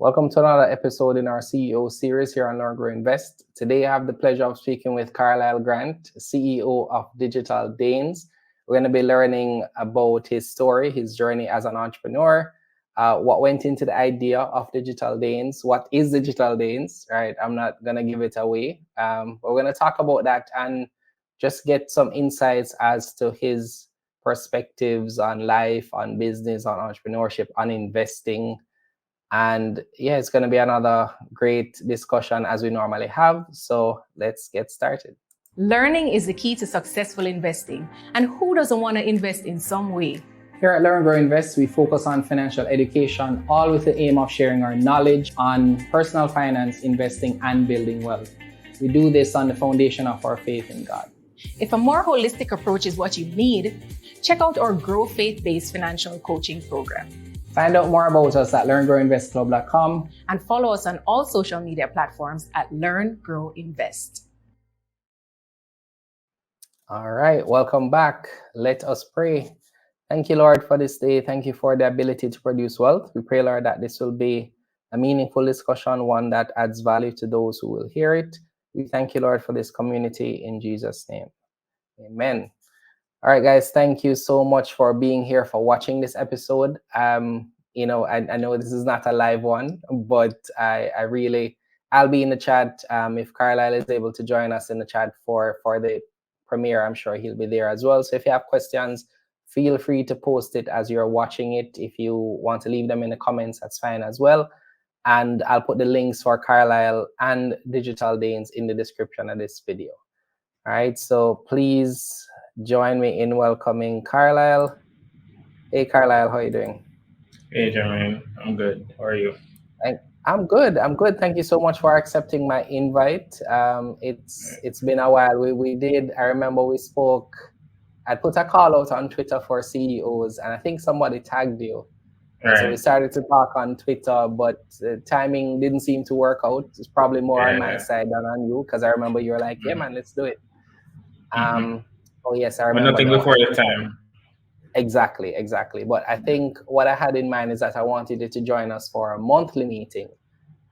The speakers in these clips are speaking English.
Welcome to another episode in our CEO series here on Learn, Grow, Invest. Today, I have the pleasure of speaking with Carlyle Grant, CEO of didnt. We're going to be learning about his story, his journey as an entrepreneur, what went into the idea of didnt, what is didnt, right? I'm not going to give it away. We're going to talk about that and just get some insights as to his perspectives on life, on business, on entrepreneurship, on investing. And yeah, it's going to be another great discussion as we normally have. So let's get started. Learning is the key to successful investing. And who doesn't want to invest in some way? Here at Learn, Grow, Invest, we focus on financial education, all with the aim of sharing our knowledge on personal finance, investing, and building wealth. We do this on the foundation of our faith in God. If a more holistic approach is what you need, check out our Grow Faith-based financial coaching program. Find out more about us at learngrowinvestclub.com and follow us on all social media platforms at Learn, Grow, Invest. All right, welcome back. Let us pray. Thank you, Lord, for this day. Thank you for the ability to produce wealth. We pray, Lord, that this will be a meaningful discussion, one that adds value to those who will hear it. We thank you, Lord, for this community in Jesus' name. Amen. All right, guys, thank you so much for being here, for watching this episode. I know this is not a live one, but I'll be in the chat. If Carlyle is able to join us in the chat for the premiere, I'm sure he'll be there as well. So if you have questions, feel free to post it as you're watching it. If you want to leave them in the comments, that's fine as well. And I'll put the links for Carlyle and didnt in the description of this video. All right, so please join me in welcoming Carlyle. Hey, Carlyle, how are you doing? Hey, Jermaine, I'm good. How are you? I'm good. Thank you so much for accepting my invite. It's been a while. We did. I remember we spoke. I put a call out on Twitter for CEOs, and I think somebody tagged you. Right. So we started to talk on Twitter, but the timing didn't seem to work out. It's probably more on my side than on you, because I remember you were like, "Yeah, man, let's do it." Oh yes, I remember. But nothing before the time. Exactly. But I think what I had in mind is that I wanted you to join us for a monthly meeting.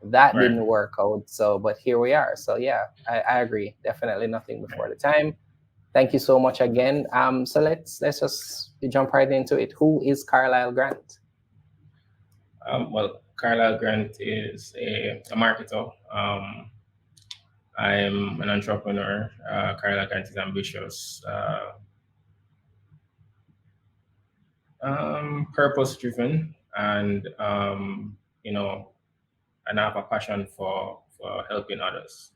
That didn't work out. So, but here we are. So yeah, I agree. Definitely nothing before the time. Thank you so much again. So let's just jump right into it. Who is Carlyle Grant? Well, Carlyle Grant is a marketer. I am an entrepreneur. Carlyle Grant is ambitious, purpose-driven, and and I have a passion for helping others.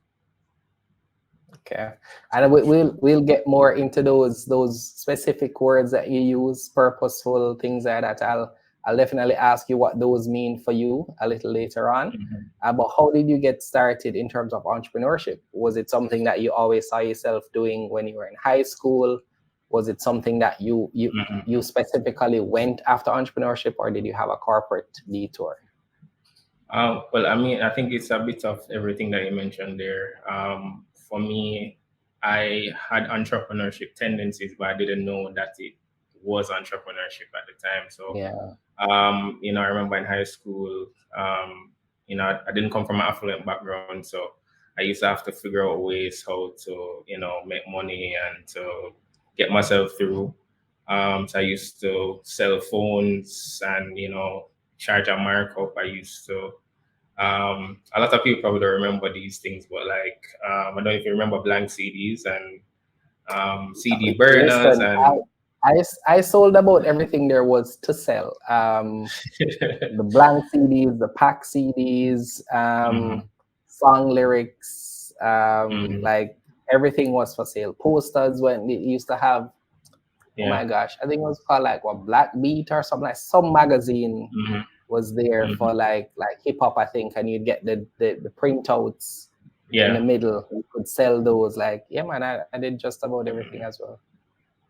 Okay, and we'll get more into those specific words that you use, purposeful, things like that. I'll definitely ask you what those mean for you a little later on. But how did you get started in terms of entrepreneurship? Was it something that you always saw yourself doing when you were in high school? Was it something that you specifically went after entrepreneurship, or did you have a corporate detour? Well, I mean, I think it's a bit of everything that you mentioned there. For me, I had entrepreneurship tendencies, but I didn't know that it was entrepreneurship at the time. So, I remember in high school, I didn't come from an affluent background, so I used to have to figure out ways how to, make money and to get myself through. So I used to sell phones and, charge a markup. I used to. A lot of people probably don't remember these things, but I don't know if you remember blank CDs and CD burners. I sold about everything there was to sell. The blank CDs, the pack CDs, song lyrics, like everything was for sale. Posters when it used to have. Oh my gosh, I think it was called Black Beat or something, like some magazine. Was there for like hip hop, I think, and you'd get the printouts in the middle. You could sell those. Man, I did just about everything as well.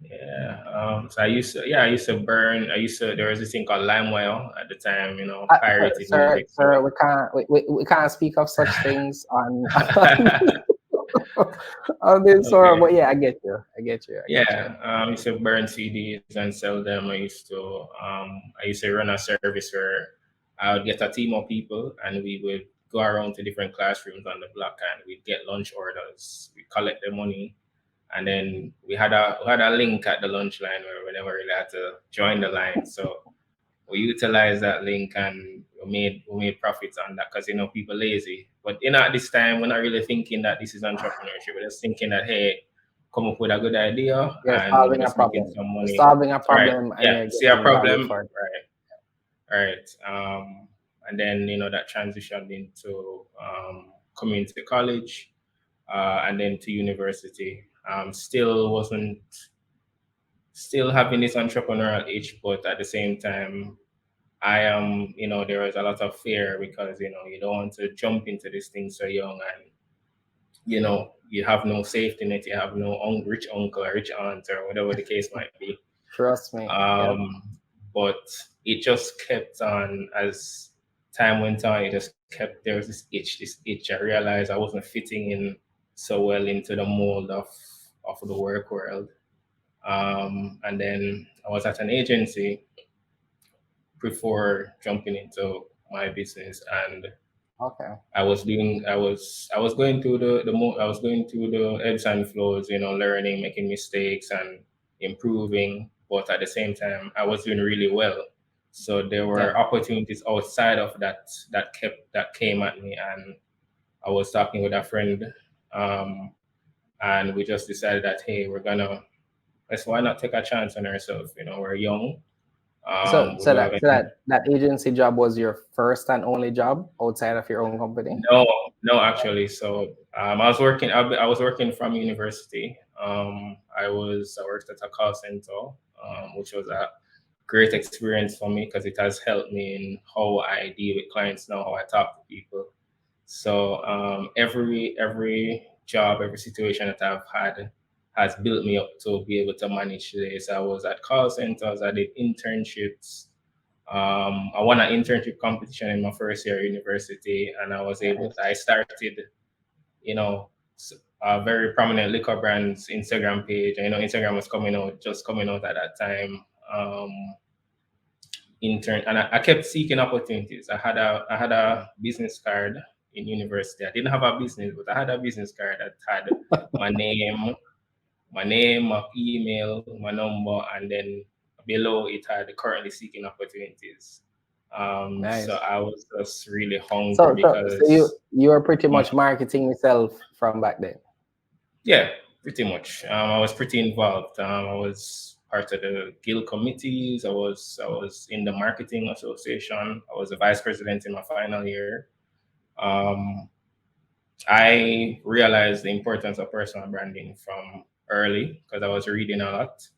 Yeah. So I used to burn. There was this thing called LimeWire at the time. Pirated music. Sir, we can't speak of such things on on this, but yeah, I get you. I used to burn CDs and sell them. I used to run a service where I would get a team of people and we would go around to different classrooms on the block and we'd get lunch orders. We collect the money, and then we had a link at the lunch line where we never really had to join the line. So we utilized that link and we made profits on that because people lazy. But at this time we're not really thinking that this is entrepreneurship. We're just thinking that, hey, come up with a good idea You're and we're solving a just making problem. some You're money. solving a Right. problem and Yeah. you're See a getting value problem. for it. Right. And then that transitioned into coming to college, and then to university. Still having this entrepreneurial itch, but at the same time, I am, there was a lot of fear because you don't want to jump into this thing so young, and you have no safety net, you have no rich uncle or rich aunt or whatever the case might be. Trust me. Yep. But it just kept on as time went on. There was this itch. I realized I wasn't fitting in so well into the mold of the work world. And then I was at an agency before jumping into my business, and Okay. I was going through the ebbs and flows, learning, making mistakes and improving, but at the same time I was doing really well. So there were opportunities outside of that came at me, and I was talking with a friend, and we just decided that, hey, why not take a chance on ourselves? We're young. So We don't have any. that agency job was your first and only job outside of your own company? No, actually. So I was working. I was working from university. I worked at a call center, which was a great experience for me because it has helped me in how I deal with clients now, how I talk to people. So every job, every situation that I've had has built me up to be able to manage this. I was at call centers. I did internships. I won an internship competition in my first year of university, and I was I started, a very prominent liquor brand's Instagram page. Instagram was just coming out at that time. And I kept seeking opportunities. I had a business card in university. I didn't have a business, but I had a business card that had my name, my email, my number, and then below it had currently seeking opportunities. Nice. So I was just really hungry So because you were pretty much marketing yourself from back then. yeah, pretty much. I was pretty involved. I was part of the guild committees. I was in the marketing association. I was a vice president in my final year. I realized the importance of personal branding from early because I was reading a lot.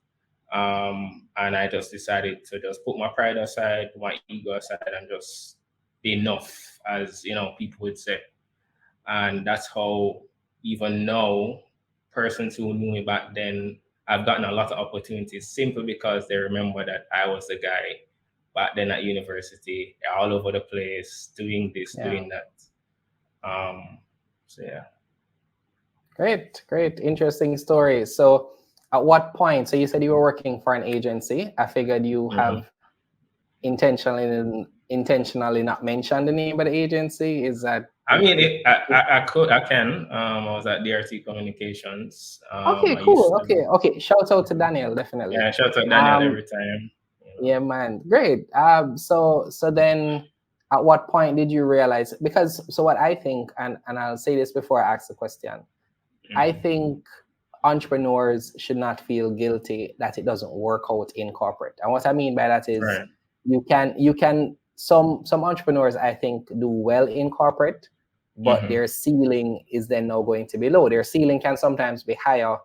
And I just decided to just put my pride aside, put my ego aside, and just be enough, as people would say. And that's how, even now, persons who knew me back then, I've gotten a lot of opportunities simply because they remember that I was the guy back then at university, all over the place, doing this, doing that. So yeah. Great, interesting story. So at what point, so you said you were working for an agency. I figured you have intentionally not mentioned the name of the agency. Is that? I mean, I can. I was at DRT Communications. Okay, cool. Okay. Shout out to Daniel, definitely. Yeah, shout out Daniel every time. Yeah, man. Great. So then at what point did you realize, so what I think, and I'll say this before I ask the question, I think entrepreneurs should not feel guilty that it doesn't work out in corporate. And what I mean by that is you can some entrepreneurs, I think, do well in corporate, but their ceiling is then now going to be low. Their ceiling can sometimes be higher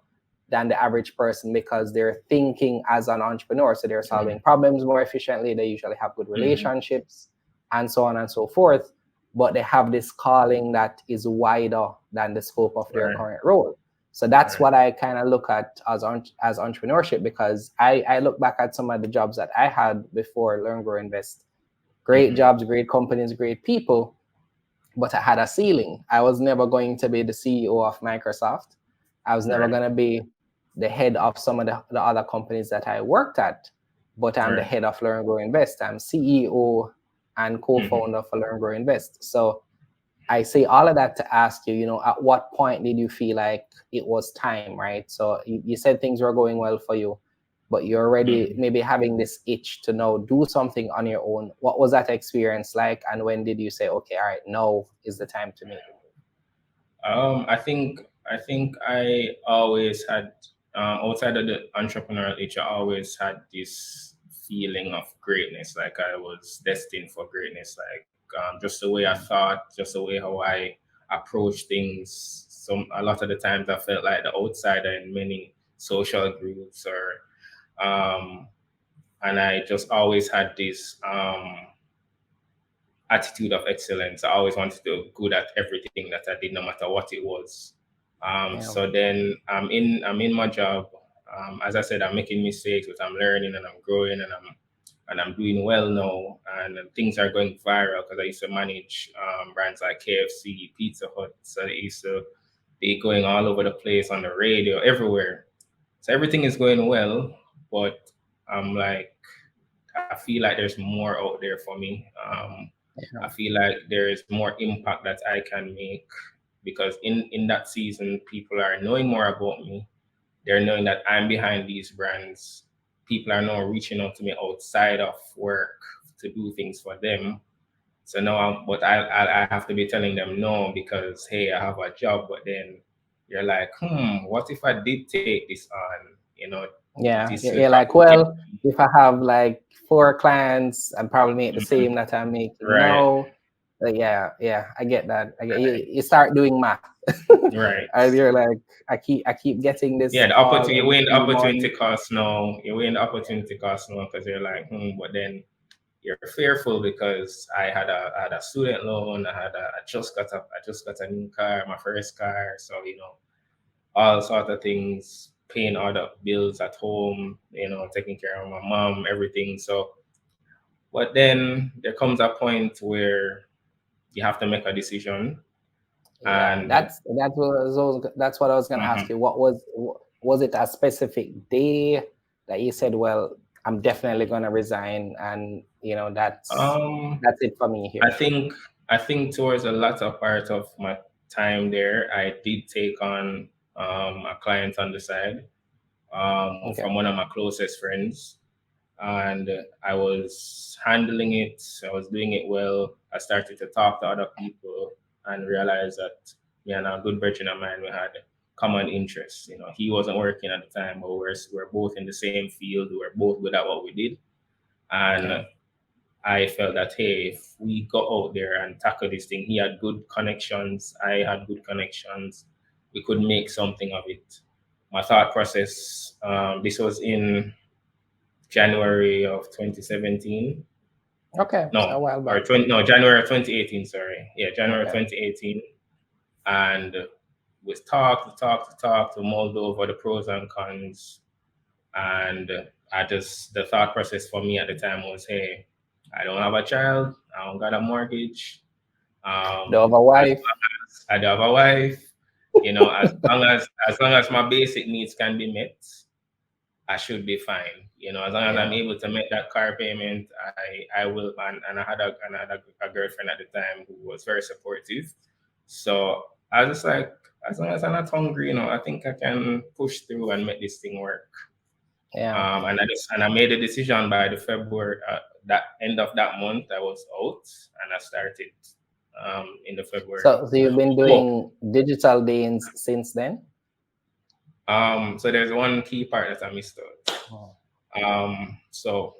than the average person because they're thinking as an entrepreneur. So they're solving problems more efficiently. They usually have good relationships and so on and so forth. But they have this calling that is wider than the scope of their current role. So that's what I kind of look at as entrepreneurship, because I look back at some of the jobs that I had before L.E.A.R.N, Grow, Invest. Great jobs, great companies, great people, but I had a ceiling. I was never going to be the CEO of Microsoft. I was never going to be the head of some of the other companies that I worked at, but I'm the head of L.E.A.R.N, Grow, Invest. I'm CEO and co-founder for Learn, Grow, Invest. So I say all of that to ask you, at what point did you feel like it was time, right? So you said things were going well for you, but you're already maybe having this itch to now do something on your own. What was that experience like? And when did you say, okay, all right, now is the time to make the move? I think I always had, outside of the entrepreneurial itch, I always had this feeling of greatness, like I was destined for greatness, like just the way I thought, just the way how I approach things. A lot of the times I felt like the outsider in many social groups, and I just always had this attitude of excellence. I always wanted to do good at everything that I did, no matter what it was. So then I'm in my job. As I said, I'm making mistakes, but I'm learning and I'm growing and I'm doing well now. And things are going viral because I used to manage brands like KFC, Pizza Hut. So they used to be going all over the place on the radio, everywhere. So everything is going well, but I'm like, I feel like there's more out there for me. I feel like there is more impact that I can make because in that season, people are knowing more about me. They're knowing that I'm behind these brands. People are now reaching out to me outside of work to do things for them. So now, but I have to be telling them no because hey, I have a job. But then you're like, what if I did take this on? Yeah, This will you're like, probably get well, if I have like 4 clients and probably make the same that I'm making right. now. Yeah, I get that. You start doing math, Right. and you're like, I keep getting this Yeah, the call opportunity, you every win the few months. opportunity cost now. You win the opportunity cost now because you're like, but then you're fearful because I had a student loan. I just got a new car, my first car. So all sort of things, paying all the bills at home. Taking care of my mom, everything. So, but then there comes a point where you have to make a decision, Yeah, and that's what I was gonna ask you. Was it a specific day that you said, well, I'm definitely gonna resign, and that's it for me here. I think towards the latter part of my time there, I did take on a client on the side Okay. from one of my closest friends, and I was handling it. I was doing it well. I started to talk to other people and realized that me and a good virgin of mine, we had common interests. He wasn't working at the time, but we're both in the same field. We were both good at what we did, and Okay. I felt that hey, if we go out there and tackle this thing, he had good connections, I had good connections, we could make something of it. My thought process, this was in January of 2017. Okay, so a No, while or back. 20, no, January of 2018, sorry. Yeah, January Okay. 2018. And we talked to mulled over the pros and cons. And the thought process for me at the time was, hey, I don't have a child, I don't got a mortgage. Do have a As wife. long as I do have a wife, as long as my basic needs can be met, I should be fine. As long as I'm Yeah. able to make that car payment, I will. And I had a girlfriend at the time who was very supportive. So I was just like, as long as I'm not hungry, I think I can push through and make this thing work. Yeah. And I made a decision by the February, that end of that month, I was out, and I started in the February. So you've been Oh, doing digital beans since then? so there's one key part that I missed out. Oh. So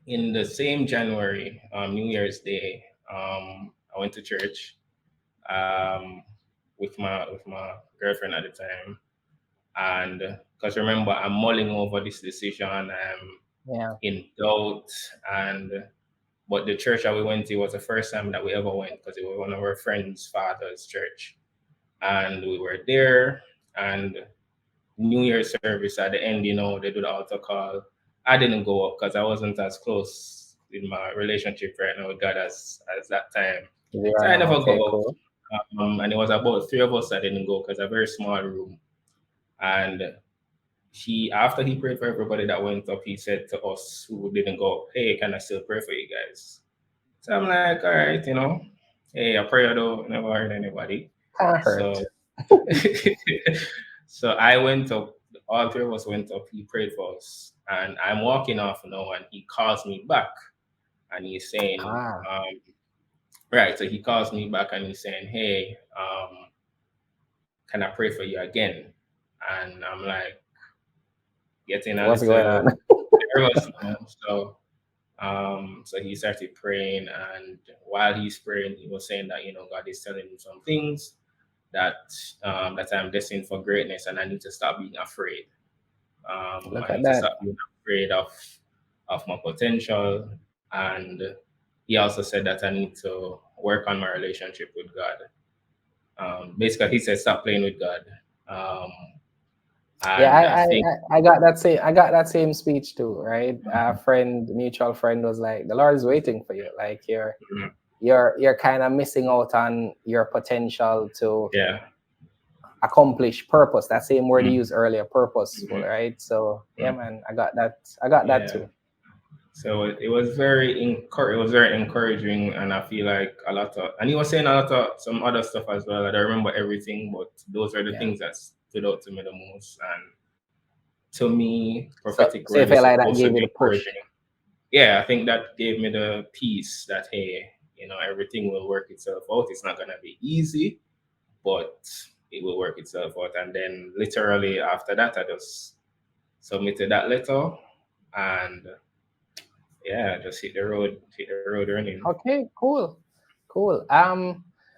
in the same January, New Year's Day, I went to church um, with my girlfriend at the time, and because remember, I'm mulling over this decision. I'm Yeah. in doubt, and but the church that we went to was the first time that we ever went because it was one of our friends' father's church, and we were there, and New Year's service at the end, they do the altar call. I didn't go up because I wasn't as close in my relationship right now with God as that time. So Zero I now. never Okay, go up. cool. And it was about 3 of us that didn't go because a very small room. And after he prayed for everybody that went up, he said to us who didn't go up, hey, can I still pray for you guys? So I'm like, all right, hey, I pray though, never hurt anybody. Can't hurt. So, so I went up. All three of us went up. He prayed for us, and I'm walking off now, and he calls me back, and he's saying, Ah, right. So he calls me back, and he's saying, hey, can I pray for you again? And I'm like, getting a what's going little on? nervous now. So he started praying, and while he's praying, he was saying that God is telling him some things that that I'm destined for greatness, and I need to stop being afraid. Look I at need to that. stop being afraid of my potential, and he also said that I need to work on my relationship with God. Basically, he said stop playing with God. Um, Yeah, and I think I got that same speech too, right? A friend, mutual friend, was like, "The Lord is waiting for you. Like Mhm. you're kind of missing out on your potential to Yeah. accomplish purpose." That same word he Mhm. used earlier, purposeful, Mhm. right? So yeah, Mhm. man, I got that. I got that Yeah. too. So it was it was very encouraging, and I feel like a lot of, and he was saying a lot of some other stuff as well. I don't remember everything, but those are the Yeah. things that stood out to me the most. And to me, So prophetic so you word is feel like that supposed to gave you be the push. encouraging. Yeah, I think that gave me the peace that hey, everything will work itself out. It's not gonna be easy, but it will work itself out. And then literally after that, I just submitted that letter, and yeah, just hit the road running. Okay, cool.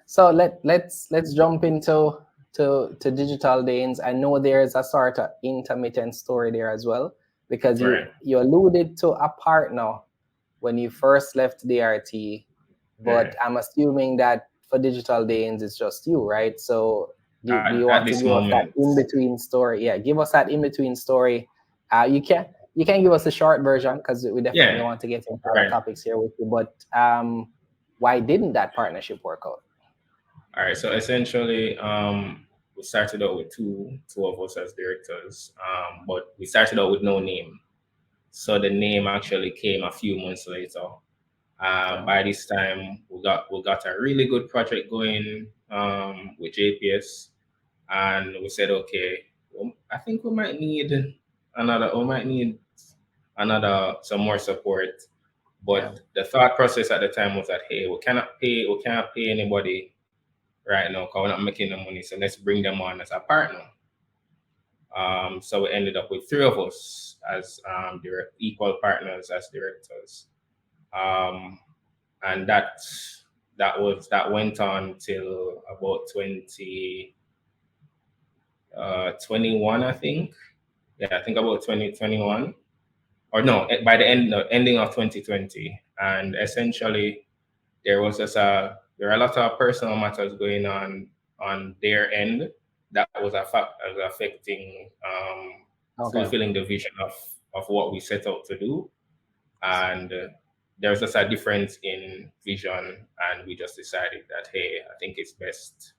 So let's jump into to digital Danes. I know there's a sort of intermittent story there as well, because Right. you alluded to a partner when you first left DRT, Yeah. but I'm assuming that for digital Danes it's just you, right? So do you At want to this give us that moment, in between story? Yeah, give us that in between story. You can give us a short version, because we definitely yeah, want to get into other right. topics here with you. But why didn't that partnership work out? All right. So essentially, we started out with two of us as directors, but we started out with no name. So the name actually came a few months later. Yeah. By this time, we got a really good project going with JPS, and we said, okay, well, I think we might need another some more support. But Yeah. the thought process at the time was that hey, we cannot pay anybody right now because we're not making the money. So let's bring them on as a partner. So we ended up with three of us as direct equal partners as directors. Um, and that went on till about 2021, I think. Yeah, I think about 2021. Or no, by the ending of 2020. And essentially there are a lot of personal matters going on their end that was affecting Okay. fulfilling the vision of what we set out to do. And there was just a difference in vision, and we just decided that hey, I think it's best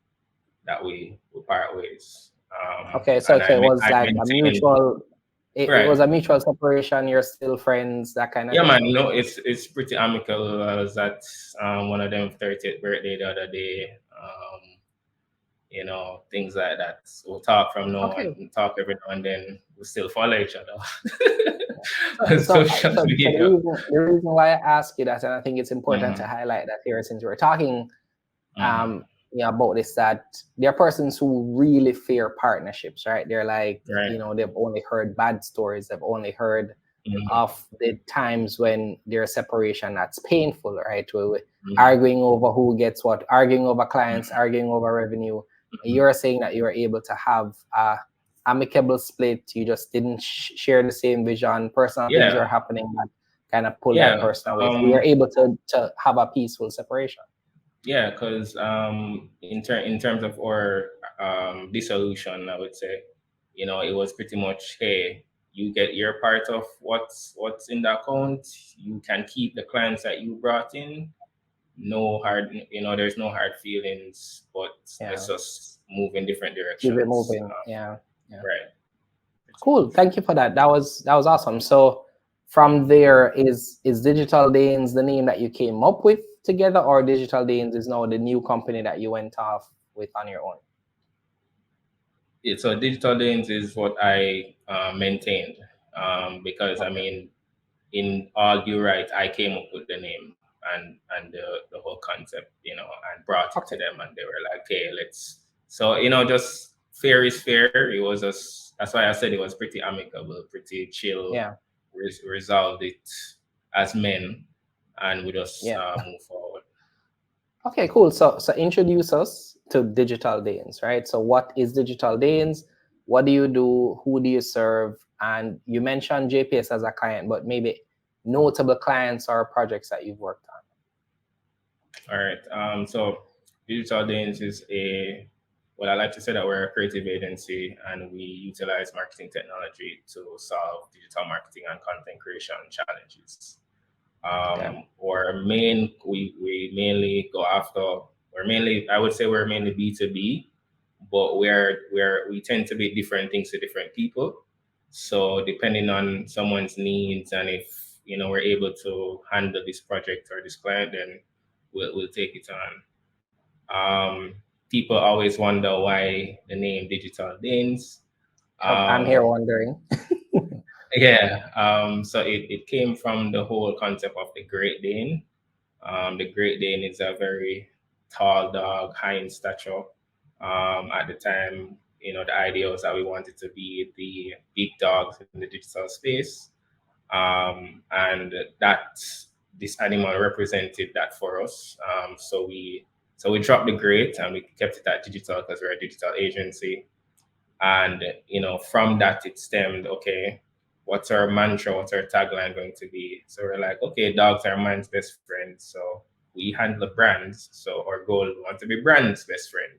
that we part ways. Okay. So And so it was I like a maintained mutual. It right. was a mutual separation. You're still friends, that kind of Yeah, thing. man. It's pretty amicable. I was at one of them 30th birthday the other day. Things like that. We'll talk from now on, Okay. and talk every now and then. We still follow each other So, on so, social so media. the reason why I ask you that, and I think it's important to Hmm. highlight that here, since we're talking, Hmm. about this, that there are persons who really fear partnerships, right? They're like, Right. they've only heard bad stories, they've only heard Hmm. of the times when there's separation that's painful, right? Where we're Hmm. arguing over who gets what, arguing over clients, arguing over revenue. You're saying that you were able to have a amicable split. You just didn't share the same vision. Personal things Yeah. were happening that kind of pull that Yeah. person away. So you're able to have a peaceful separation. Yeah. Because in terms of our dissolution, I would say, it was pretty much hey, you get your part of what's in the account. You can keep the clients that you brought in. No hard, there's no hard feelings, but Yeah. let's just move in different Keep it directions. moving. Yeah. Yeah. Right. Pretty Cool. much. Thank you for that. That was awesome. So from there, is Digital Danes the name that you came up with, together, or Digital Danes is now the new company that you went off with on your own? So Digital Danes is what I maintained, because I Okay. mean, in all due right, I came up with the name and the whole concept, and brought it to Okay. them, and they were like, "Hey, let's." So just fair is fair. It was just that's why I said it was pretty amicable, pretty chill. Yeah. Resolved it as men, and we just Yeah. move forward. Okay, cool. So introduce us to Digital Danes, right? So what is Digital Danes? What do you do? Who do you serve? And you mentioned JPS as a client, but maybe notable clients or projects that you've worked on. All right. So Digital Danes is I like to say that we're a creative agency, and we utilize marketing technology to solve digital marketing and content creation challenges. Okay. We mainly go after. I would say we're mainly B2B, but we tend to be different things to different people. So depending on someone's needs, and if we're able to handle this project or this client, then we'll take it on. People always wonder why the name Digital Danes. I'm here wondering. Yeah. So it came from the whole concept of the Great Dane. The Great Dane is a very tall dog, high in stature. At the time, the idea was that we wanted to be the big dogs in the digital space, and that this animal represented that for us. So we dropped the Great, and we kept it at digital because we're a digital agency. And from that it stemmed, okay, what's our mantra, what's our tagline going to be? So we're like, okay, dogs are man's best friend, so we handle brands, so our goal, we want to be brand's best friend.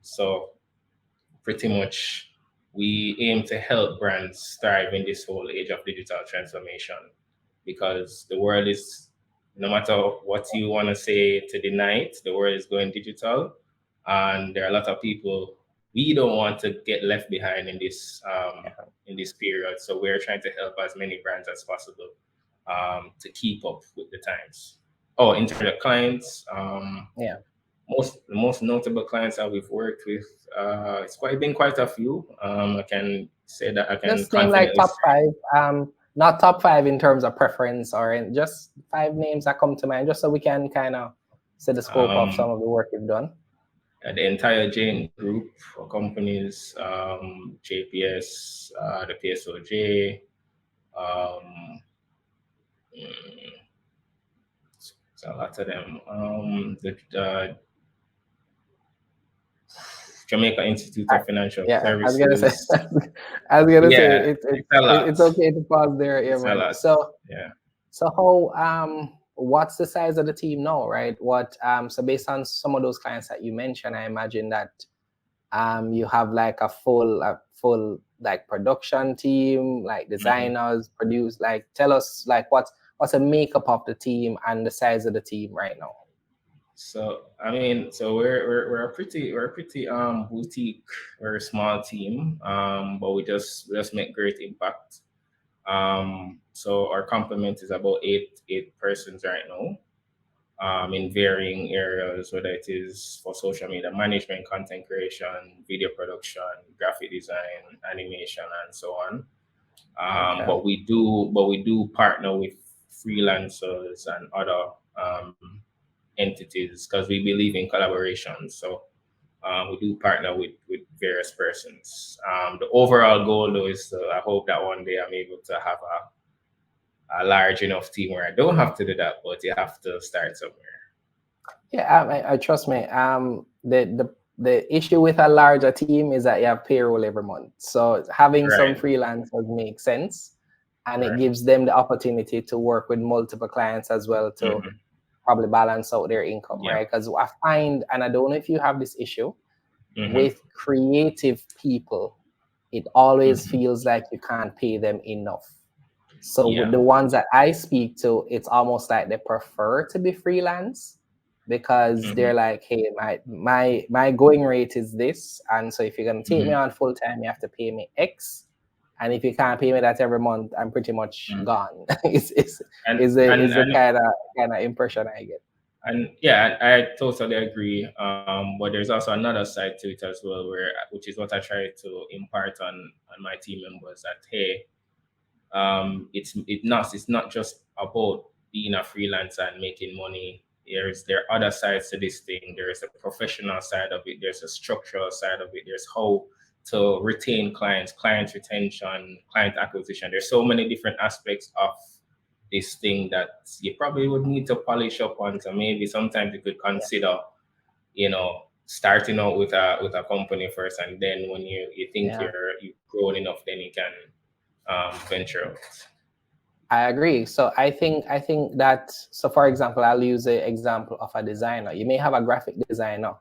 So pretty much we aim to help brands thrive in this whole age of digital transformation, because the world is, no matter what you want to say to deny it, the world is going digital, and there are a lot of people. We don't want to get left behind in this period, so we're trying to help as many brands as possible to keep up with the times. Oh, in terms of clients, Yeah. the most notable clients that we've worked with, been quite a few. I can say that I can Just name like confidently top say. 5. Not top 5 in terms of preference, or just 5 names that come to mind, just so we can kind of see the scope of some of the work you've done. The entire Jane group of companies, JPS, the PSOJ, it's a lot of them. The Jamaica Institute of Financial Yeah, I was gonna say. Services. It's It's a lot. it's okay to pause there, yeah, It's a man. lot. So Yeah. how what's the size of the team now, right? So based on some of those clients that you mentioned, I imagine that you have like a full like production team, like designers, produce. Like, tell us like what's the makeup of the team and the size of the team right now. So I mean, so we're a pretty boutique, we're a small team, but we just make great impact. So our complement is about eight persons right now, in varying areas, whether it is for social media management, content creation, video production, graphic design, animation, and so on. Okay. But we do partner with freelancers and other entities, because we believe in collaboration. So we do partner with various persons. The overall goal, though, is I hope that one day I'm able to have a large enough team where I don't have to do that, but you have to start somewhere. Yeah, I trust me. The issue with a larger team is that you have payroll every month. So having some Right. freelancers makes sense, and it Right. gives them the opportunity to work with multiple clients as well to probably balance out their income, Yeah. right? Because I find, and I don't know if you have this issue Mhm. with creative people, it always feels like you can't pay them enough. So with Yeah. the ones that I speak to, it's almost like they prefer to be freelance, because they're like, hey, my going rate is this, and so if you're gonna take me on full time, you have to pay me X, and if you can't pay me that every month, I'm pretty much gone. Is And is and the and kind of impression I get. and yeah, I totally agree. But there's also another side to it as well, which is what I try to impart on my team members, that hey, it's not just about being a freelancer and making money. There are other sides to this thing. There is a professional side of it. There's a structural side of it. There's how to retain clients, client retention, client acquisition. There's so many different aspects of this thing that you probably would need to polish up on. So maybe sometimes you could consider, starting out with a company first, and then when you think Yeah. you've grown enough, then you can venture out. I agree. So I think that, so for example, I'll use the example of a designer. You may have a graphic designer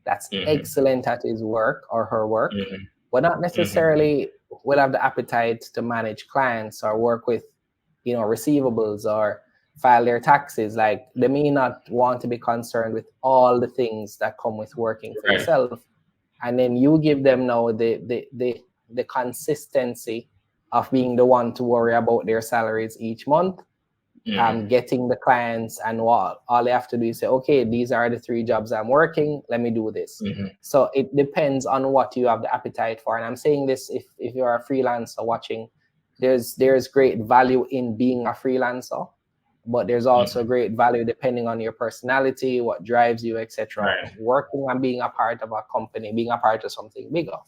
that's Mm-hmm. excellent at his work or her work, Mm-hmm. but not Mm-hmm. necessarily will have the appetite to manage clients or work with, receivables or file their taxes. Like, they may not want to be concerned with all the things that come with working for Right. yourself. And then you give them now the consistency of being the one to worry about their salaries each month, Mm-hmm. getting the clients, and what all they have to do is say, okay, these are the 3 jobs I'm working, let me do this. Mm-hmm. So it depends on what you have the appetite for. And I'm saying this, if you're a freelancer watching, there's great value in being a freelancer, but there's also Mm-hmm. great value depending on your personality, what drives you, etc., Right. working and being a part of a company, being a part of something bigger,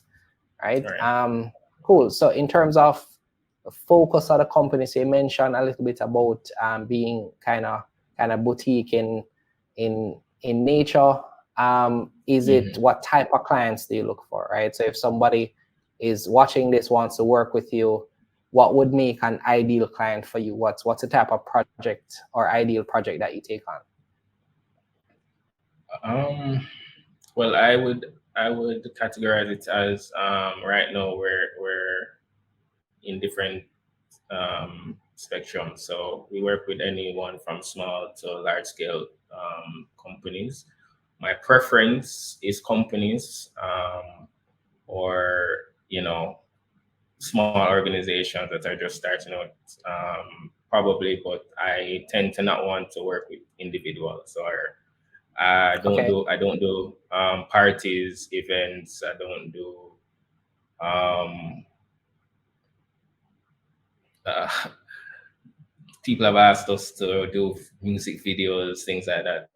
right? Right. Cool. So in terms of focus of the company, so you mentioned a little bit about being kind of boutique in nature. Is it, Mm-hmm. what type of clients do you look for, right? So if somebody is watching this, wants to work with you, what would make an ideal client for you? What's the type of project or ideal project that you take on? Well, I would categorize it as right now we're in different spectrums. So we work with anyone from small to large scale companies. My preference is companies, or small organizations that are just starting out, probably. But I tend to not want to work with individuals, or Okay. I don't do parties, events. I don't do um, uh, people have asked us to do music videos, things like that.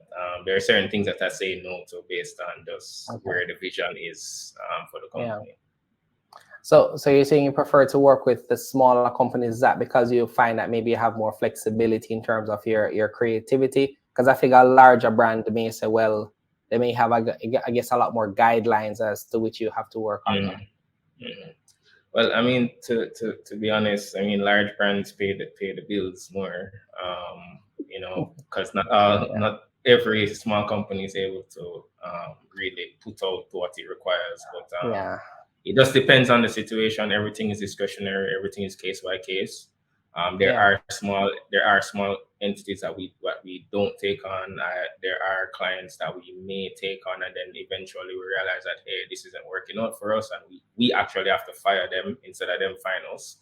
There are certain things that I say no to based on just Okay. where the vision is for the Yeah. company. So you're saying you prefer to work with the smaller companies. Is that because you find that maybe you have more flexibility in terms of your creativity? Because I think a larger brand may say, well, they may have, I guess, a lot more guidelines as to which you have to work under. Mhm. Well, I mean, to be honest, I mean, large brands pay the bills more, because Yeah. not every small company is able to really put out what it requires. But Yeah. it just depends on the situation. Everything is discretionary. Everything is case by case. Yeah. There are small entities that we don't take on. There are clients that we may take on, and then eventually we realize that hey, this isn't working out for us, and we actually have to fire them instead of them fire us.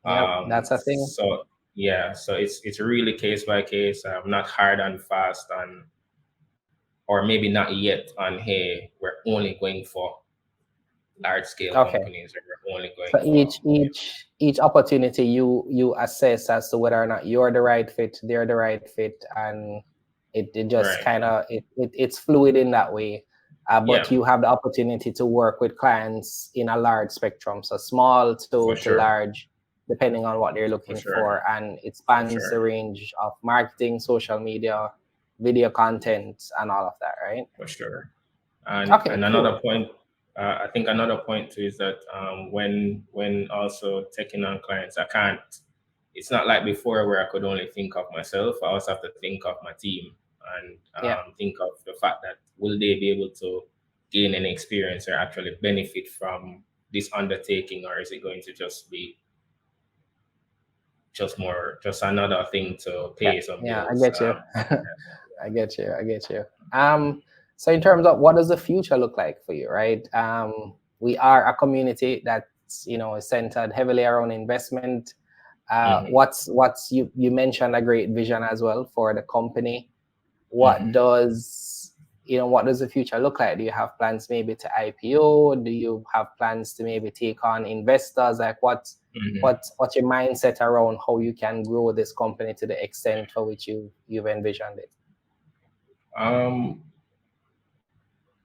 Yep. That's a thing. So yeah, so it's really case by case. Not hard and fast on, or maybe not yet on. Hey, we're only going for large scale Okay. companies, or we're only going So for each opportunity you assess as to whether or not you're the right fit, they're the right fit, and it just right. kind of it's fluid in that way. But Yeah, you have the opportunity to work with clients in a large spectrum, so small for to sure, large, depending on what they're for looking sure, for, and it for spans sure, the range of marketing, social media, video content, and all of that, right? for sure. And Okay, another cool. point, I think another point too is that when also taking on clients, I can't. It's not like before where I could only think of myself. I also have to think of my team, and Yeah. think of the fact that will they be able to gain any experience or actually benefit from this undertaking, or is it going to just be just another thing to Yeah, pay some yeah, I bills? get you. I get you. I get you. So in terms of what does the future look like for you, right? We are a community that it's centered heavily around investment. What's you mentioned a great vision as well for the company. What does the future look like? Do you have plans maybe to IPO? Do you have plans to maybe take on investors? Like what's your mindset around how you can grow this company to the extent for which you've envisioned it?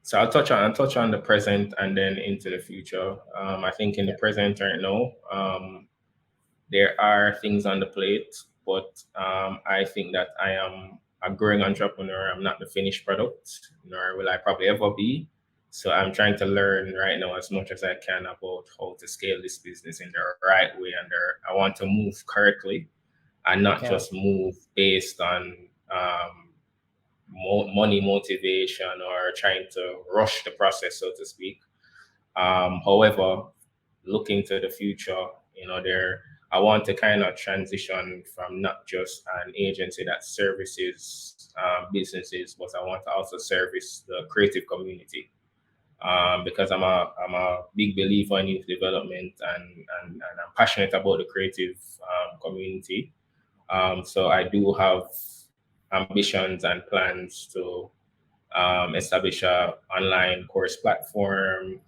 So I'll touch on the present and then into the future. I think in the present right now, there are things on the plate, but I think that I am a growing entrepreneur. I'm not the finished product, nor will I probably ever be. So I'm trying to learn right now as much as I can about how to scale this business in the right way. And I want to move correctly and not just move based on money motivation or trying to rush the process, so to speak. However, looking to the future, I want to kind of transition from not just an agency that services businesses, but I want to also service the creative community. Because I'm a big believer in youth development and I'm passionate about the creative community. So I do have ambitions and plans to establish a online course platform.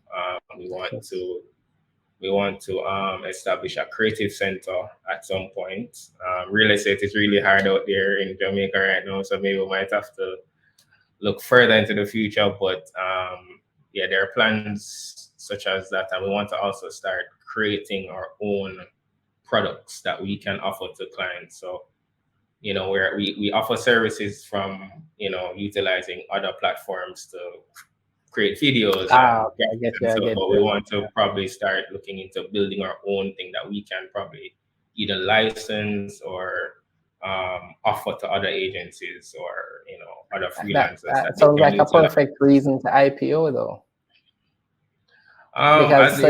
We want to establish a creative center at some point. Real estate is really hard out there in Jamaica right now, so maybe we might have to look further into the future. But there are plans such as that, and we want to also start creating our own products that we can offer to clients. So where we offer services from utilizing other platforms to create videos. But we want to probably start looking into building our own thing that we can probably either license or offer to other agencies or other freelancers. That sounds like a perfect reason to IPO, though. Because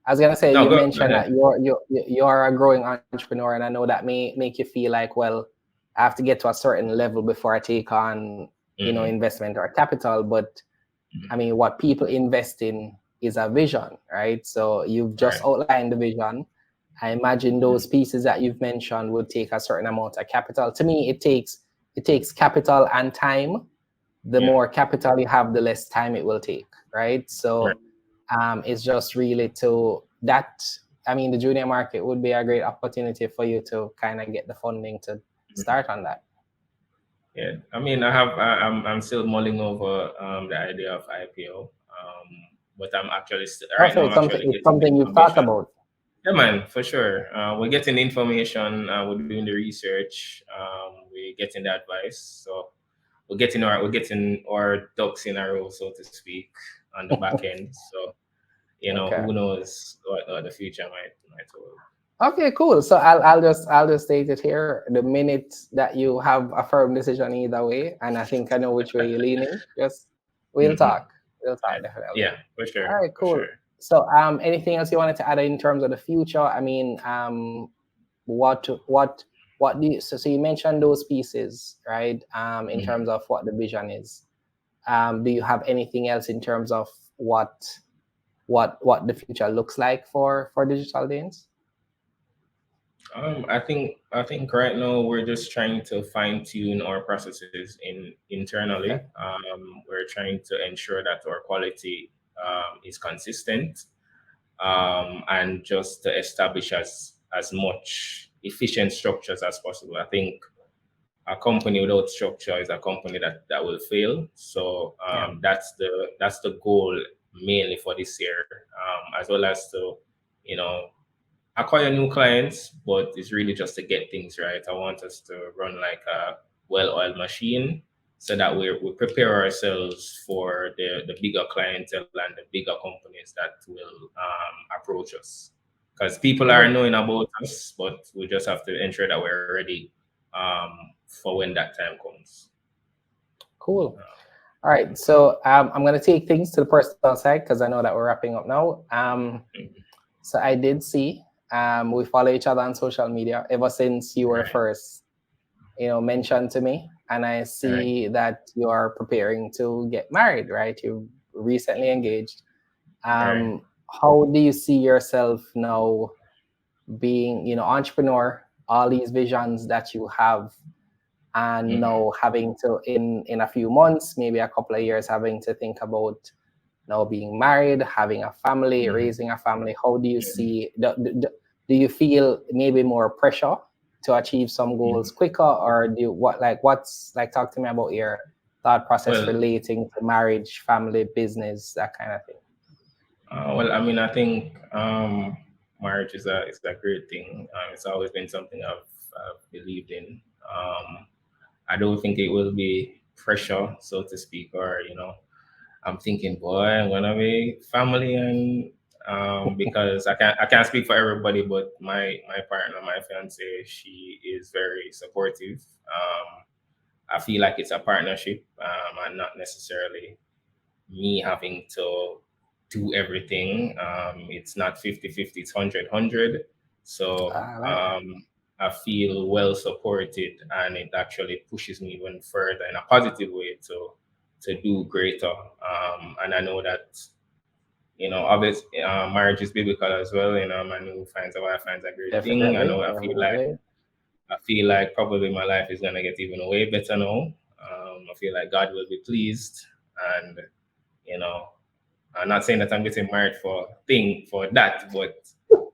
I was gonna say, you mentioned that you're a growing entrepreneur, and I know that may make you feel like, well, I have to get to a certain level before I take on investment or capital. But I mean, what people invest in is a vision, right? So you've just outlined the vision. I imagine those pieces that you've mentioned would take a certain amount of capital. To me, it takes capital and time. The more capital you have, the less time it will take, right? So it's just really the junior market would be a great opportunity for you to kind of get the funding to start on that. Yeah, I mean, I'm still mulling over the idea of IPO, but I'm actually it's something you've thought about. Yeah, man, for sure. We're getting information. We're doing the research. We're getting the advice. So we're getting our ducks in a row, so to speak, on the back end. So who knows what the future might hold. Okay, cool. So I'll just state it here. The minute that you have a firm decision either way, and I think I know which way you're leaning, we'll talk. We'll talk, definitely. Yeah, for sure. All right, cool. So anything else you wanted to add in terms of the future? I mean, what do you, so you mentioned those pieces, right? In terms of what the vision is. Do you have anything else in terms of what the future looks like for Digital Didnt? I think right now we're just trying to fine tune our processes internally. We're trying to ensure that our quality is consistent, and just to establish as much efficient structures as possible. I think a company without structure is a company that will fail. So that's the goal mainly for this year, as well as to acquire new clients, but it's really just to get things right. I want us to run like a well-oiled machine so that we prepare ourselves for the bigger clientele and the bigger companies that will approach us. Because people are knowing about us, but we just have to ensure that we're ready for when that time comes. Cool. All right. So I'm going to take things to the personal side because I know that we're wrapping up now. So I did see we follow each other on social media ever since you were first, mentioned to me, and I see that you are preparing to get married, right? You're recently engaged. Right. How do you see yourself now being, entrepreneur, all these visions that you have, and now having to, in a few months, maybe a couple of years, having to think about now being married, having a family, raising a family? How do you see, do you feel maybe more pressure to achieve some goals quicker, or do you, talk to me about your thought process Well, relating to marriage, family, business, that kind of thing? well, I mean, I think marriage is a great thing. It's always been something I've believed in. I don't think it will be pressure, so to speak, or I'm thinking, boy, I'm gonna be family, and because I can't speak for everybody, but my partner, my fiance, she is very supportive. I feel like it's a partnership, and not necessarily me having to do everything. It's not 50-50, it's 100-100. So I like that. I feel well supported, and it actually pushes me even further in a positive way to do greater. And I know that, obviously, marriage is biblical as well. Man who finds a wife finds a great thing. I Definitely, know. definitely. I feel like probably my life is gonna get even way better now. I feel like God will be pleased, and you know, I'm not saying that I'm getting married for that, but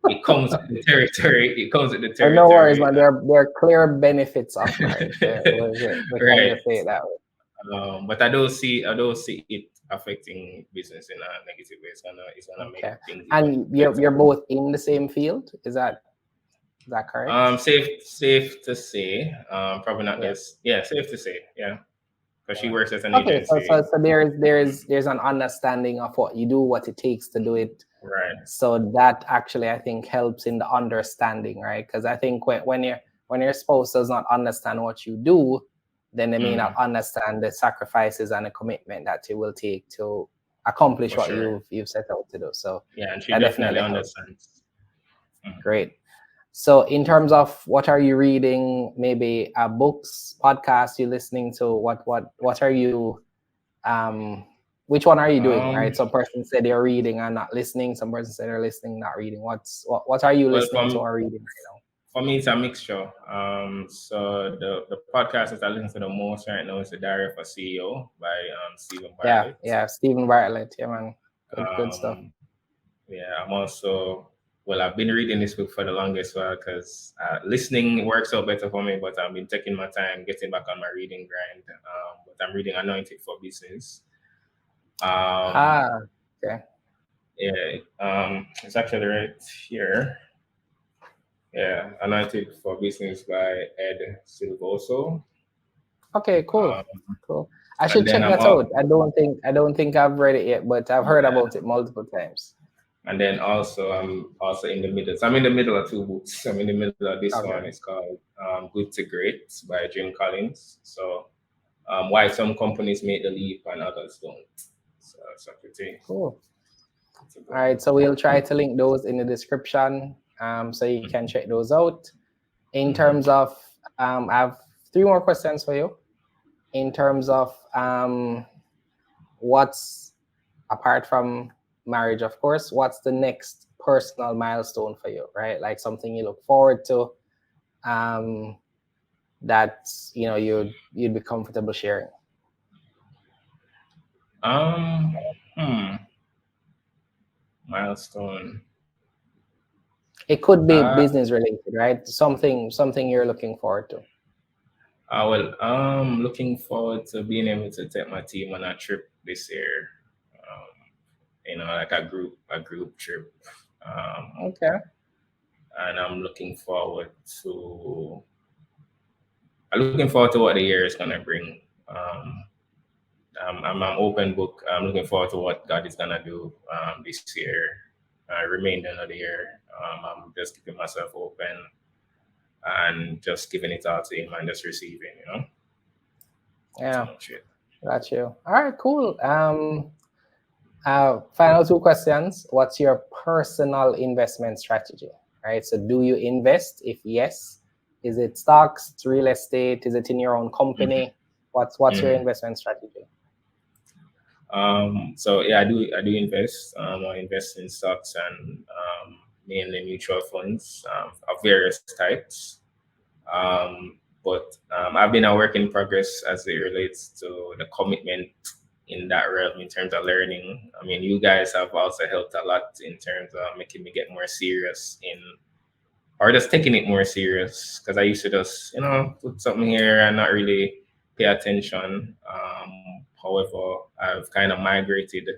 it comes with the territory. It comes with the Oh, no worries, territory. man. There are clear benefits of marriage. We can Right. just say it that way. But I don't see it affecting business in a negative way. It's gonna make Okay. things even And you're better. both in the same field. Is that correct? Safe to say. Probably not Yeah. this. Yeah, safe to say. Yeah, because she Yeah. works as an Okay. So agency. there's an understanding of what you do, what it takes to do it. Right. So that actually, I think, helps in the understanding, right? Because I think when your spouse does not understand what you do, then they may not understand the sacrifices and the commitment that you will take to accomplish For what sure. you've set out to do. So Yeah, and she that definitely definitely helps. understands. Great. So in terms of what are you reading, maybe books, podcasts you listening to, what are you which one are you doing, Um, right? Some person said they're reading and not listening, some person said they're listening, not reading. What are you well, listening to or reading right for me, it's a mixture. So the podcast that I listen to the most right now is The Diary of a CEO by Stephen now? Yeah, Bartlett. yeah, Stephen Bartlett. Yeah, man. Good stuff. Um, yeah, I'm also I've been reading this book for the longest while because listening works out better for me, but I've been taking my time getting back on my reading grind. But I'm reading Anointed for Business. Um, Okay. yeah, it's actually right here. Yeah, Anointed for Business by Ed Silvoso. Okay, cool. Um, Cool. I and should then check I'm that up, out. I don't think I've read it yet, but I've heard yeah, about it multiple times. and then also I'm also in the middle. So I'm in the middle of two books. I'm in the middle of this one. Okay. It's called Good to Great by Jim Collins. So why some companies make the leap and others don't. So it's a pretty Cool. good All right, book. so we'll try to link those in the description, so you can check those out. In terms of, I have three more questions for you. In terms of what's, apart from marriage, of course, what's the next personal milestone for you, right? Like something you look forward to, that you'd be comfortable sharing. Um, hmm, Milestone. It could be Uh, business related, right? Something you're looking forward to. Looking forward to being able to take my team on a trip this year. Like a group trip. Um, Okay. and I'm looking forward to what the year is gonna bring. I'm an open book. I'm looking forward to what God is gonna do this year, remainder of the year. I'm just keeping myself open and just giving it all to Him and just receiving. That's Yeah. much it. Got you. All right, cool. Final two questions. What's your personal investment strategy? Right. So do you invest? If yes, is it stocks, real estate? Is it in your own company? What's your Mhm. investment strategy? So yeah, I do invest. I invest in stocks and mainly mutual funds of various types. But I've been a work in progress as it relates to the commitment in that realm in terms of learning. I mean, you guys have also helped a lot in terms of making me get more serious in, or just taking it more serious. Because I used to just, put something here and not really pay attention. However, I've kind of migrated.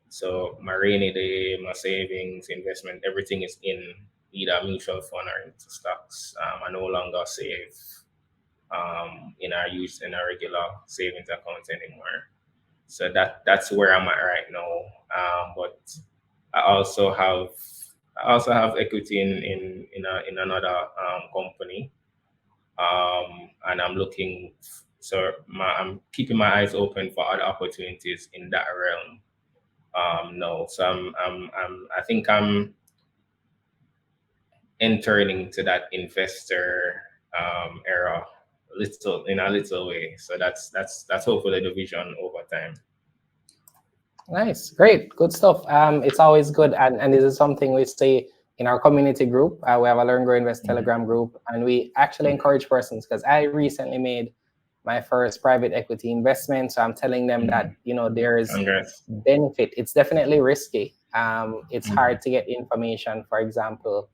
So my rainy day, my savings, investment, everything is in either mutual fund or into stocks. I no longer save in our regular savings account anymore. So that's where I'm at right now. But I also have equity in another company, and I'm looking. So I'm keeping my eyes open for other opportunities in that realm. No, so I think I'm entering into that investor era in a little way. So that's hopefully the vision over time. Nice, great, good stuff. It's always good, and this is something we say in our community group. We have a Learn, Grow, Invest Telegram group, and we actually encourage persons, because I recently made my first private equity investment. So I'm telling them that, there's Congrats. benefit. It's definitely risky. It's hard to get information, for example,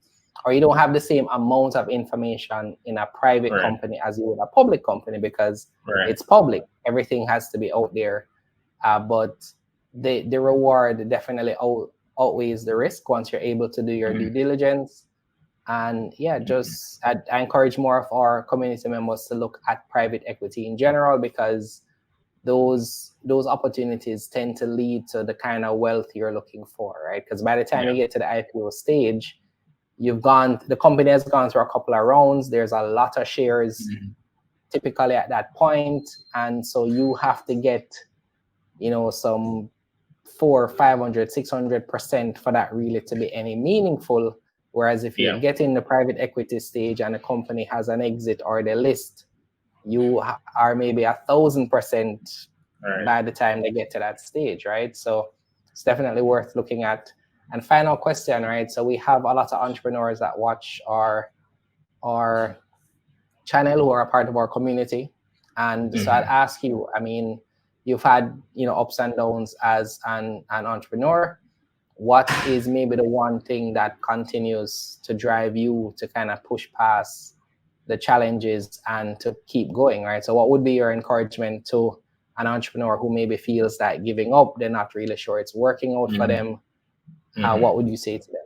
or you don't have the same amount of information in a private Right. company as you would a public company, because Right. it's public. Everything has to be out there. But the reward definitely outweighs the risk once you're able to do your due diligence. And yeah, just I encourage more of our community members to look at private equity in general, because those opportunities tend to lead to the kind of wealth you're looking for, right? Because by the time you get to the IPO stage, the company has gone through a couple of rounds. There's a lot of shares typically at that point, and so you have to get some 400, 500, 600% for that really to be any meaningful. Whereas if you get in the private equity stage and the company has an exit or the list, you are maybe 1,000% by the time they get to that stage, right? So it's definitely worth looking at. And final question, right? So we have a lot of entrepreneurs that watch our channel who are a part of our community. And so I'd ask you, I mean, you've had, ups and downs as an entrepreneur. What is maybe the one thing that continues to drive you to kind of push past the challenges and to keep going, right? So what would be your encouragement to an entrepreneur who maybe feels that giving up, they're not really sure it's working out for them? What would you say to them?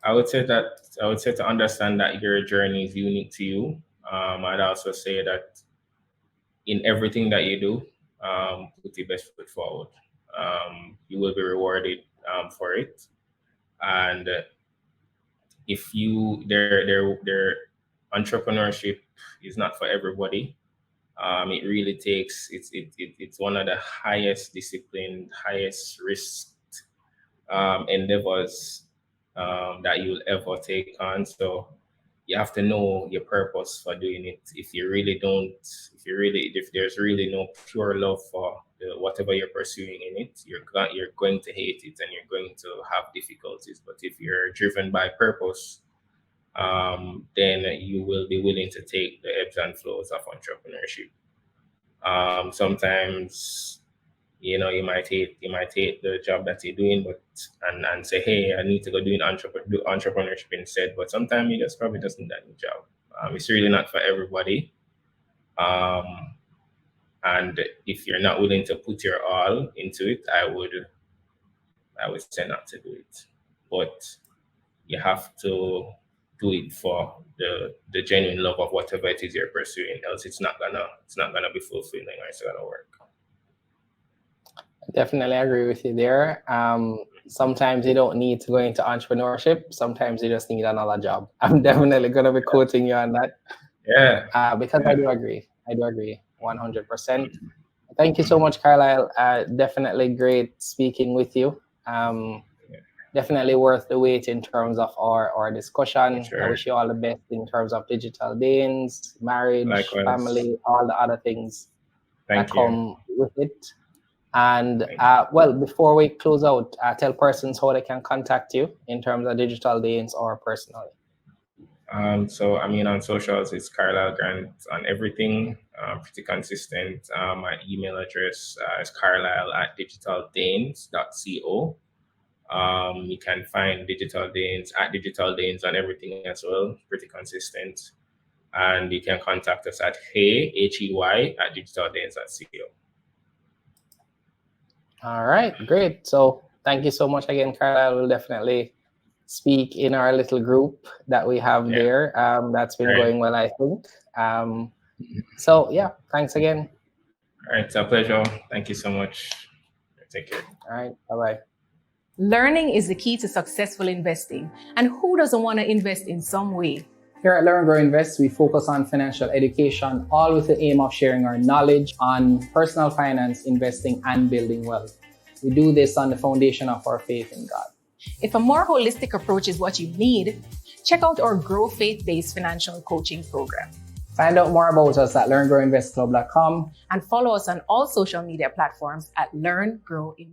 I would say to understand that your journey is unique to you. I'd also say that in everything that you do, put your best foot forward. You will be rewarded for it. And if their entrepreneurship is not for everybody. It really takes it's one of the highest discipline, highest risk endeavors that you'll ever take on. So you have to know your purpose for doing it. If there's really no pure love for whatever you're pursuing in it, you're going to hate it and you're going to have difficulties. But if you're driven by purpose, then you will be willing to take the ebbs and flows of entrepreneurship. Sometimes, you might hate the job that you're doing, but and say, hey, I need to go do entrepreneurship instead. But sometimes you just probably doesn't need that new job. It's really not for everybody. And if you're not willing to put your all into it, I would say not to do it. But you have to do it for the genuine love of whatever it is you're pursuing. Else, it's not gonna be fulfilling, or it's gonna work. Definitely agree with you there. Sometimes you don't need to go into entrepreneurship. Sometimes you just need another job. I'm definitely going to be quoting you on that. Yeah. Because I do agree. 100%. Thank you so much, Carlyle. Definitely great speaking with you. Definitely worth the wait in terms of our discussion. Sure. I wish you all the best in terms of digital gains, marriage, Likewise. family, all the other things. that Thank you. come with it. And Thank you. well, before we close out, tell persons how they can contact you in terms of digital gains or personally. So I mean, on socials, it's Carlyle Grant on everything. Pretty consistent. My email address is carlyle@digitaldanes.co. You can find Digital Danes at Digital Danes on everything as well. Pretty consistent. And you can contact us at hey, at digitaldanes.co. All right, great. So thank you so much again, Carlyle. We'll definitely speak in our little group that we have there. That's been going well, I think. So yeah, thanks again. All right, it's a pleasure. Thank you so much. Take care. All right, bye-bye. Learning is the key to successful investing. And who doesn't want to invest in some way? Here at L.E.A.R.N Grow Invest, we focus on financial education, all with the aim of sharing our knowledge on personal finance, investing, and building wealth. We do this on the foundation of our faith in God. If a more holistic approach is what you need, check out our Grow Faith-based financial coaching program. Find out more about us at learngrowinvestclub.com and follow us on all social media platforms at L.E.A.R.N Grow Invest.